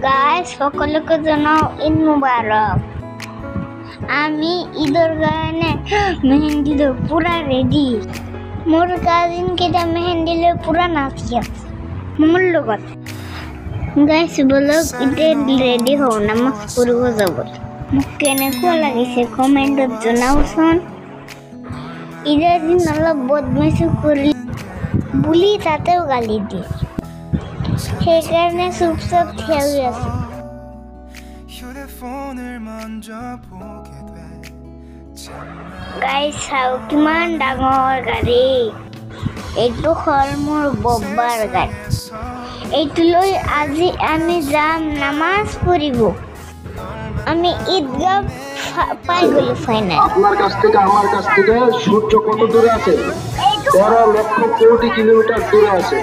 Guys সকলকে জানাও ঈদ মুবারক। আমি ঈদের গানে মেহেন্দি পুরা রেডি। মোর কাজিন কেটা মেহেন্দি পুরা নাচি আছে মোর লগত। গাইস বলো ঈদের রেডি হও, নামাজ পড়ব যাব। মোক কেনেকুৱা লাগিছে কমেন্টত জনাওচোন। ঈদেৰ দিন অলপ বদমাইশি কৰি বুলি তাতেও গালি দিয়ে, সেইকাৰণে চুপচাপ থিয় হৈ আছো। গাইস চাও কিমান ডাঙৰ গাড়ী। এইটো হ'ল মোৰ বব্বাৰ গাড়ী। এইটো লৈ আজি আমি যাম নামাজ পঢ়িব। আমি ঈদগাহ পাই গ'লো ফাইনাল। আপনার কাছ থেকে আমার কাছ থেকে সূর্য কত দূরে আছে? 13 লক্ষ কোটি কিলোমিটার দূরে আছে।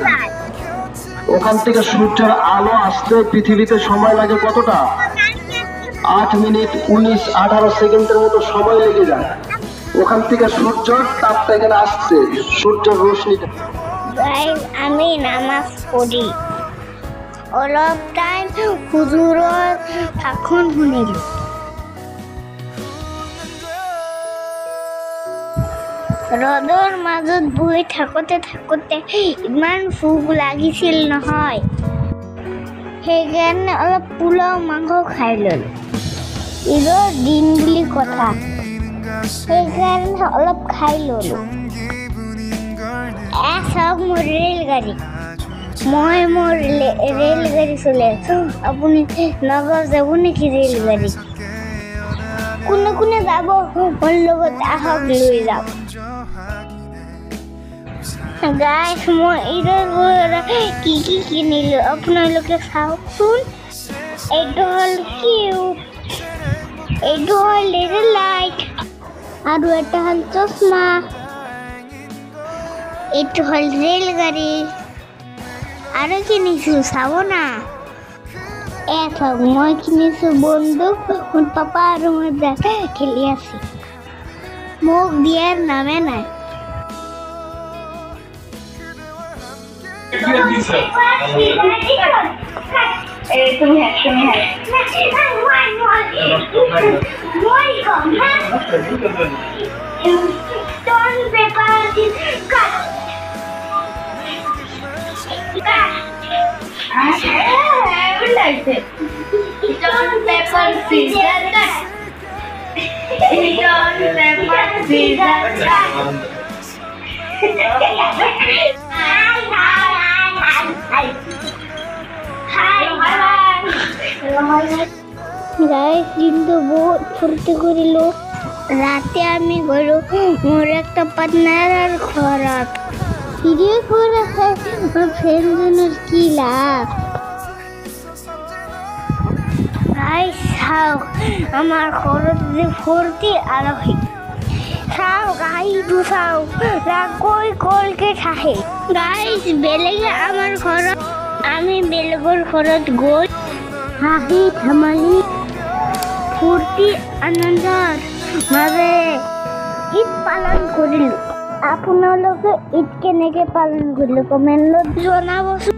ওখান থেকে সূর্যের আলো আসতে পৃথিবীতে সময় লাগে কতটা? 8 মিনিট 19-18 সেকেন্ডের মতো সময় লেগে যায়। ওখান থেকে সূর্যের তাপটা এখানে আসছে, সূর্যের রশ্মিটা। গাইস আমি নামাজ পড়ি, অলপ টাইম হুজুৰৰ ভাষণ শুনিলো। ৰ'দৰ মাজত বহি থাকোঁতে ইমান ভোক লাগিছিল নহয়, সেইকাৰণে অলপ পোলাও মাংস খাই ল'লো। ঈদৰ দিন বুলি কথা, সেইকাৰণে অলপ খাই ল'লো। চাওক মোৰ ৰেলগাড়ী, মই মোৰ ৰেলগাড়ী চলাই আছো। আপুনি নগৰ যাব নেকি ৰেলগাড়ী? কোনে যাব মোৰ লগত আহক, লৈ যাওক। গাইস মই ঈদৰ পৰা কি কিনিলো আপোনালোকে চাওকচোন। এইটো হ'ল কিউব, এইটো হ'ল লিটিল লাইট, আৰু এটা হ'ল চশমা। এইটো হ'ল ৰেলগাড়ী, আৰু কিনিছো চাব না। চাওক মই কিনিছো বন্দুক। মোৰ পাপা আৰু মই খেলি আছো, মোক দিয়াৰ নামে নাই। তুমি হ্যাঁ গাইস কিন্তু বহুত ফুর্তি করিলো। রাতে আমি গেলো মোর একটা পার্টনার ঘরত। ভিডিও করে ফ্রেন্ডজনের কি লাভ। গাইস চাও আমার ঘরত যে ফুর্তি আলহী। চাও গাড়িটো চাও রাগৈ কলকে থাকে। গাইস বেলেগে আমার ঘরত, আমি বেলেগৰ ঘৰত গৈ হাঁহি ধেমালি ফূৰ্তি আনন্দৰ মাজে ঈদ পালন কৰিলো। আপোনালোকে ঈদ কেনেকে পালন কৰিলো কমেণ্টত জনাবচোন।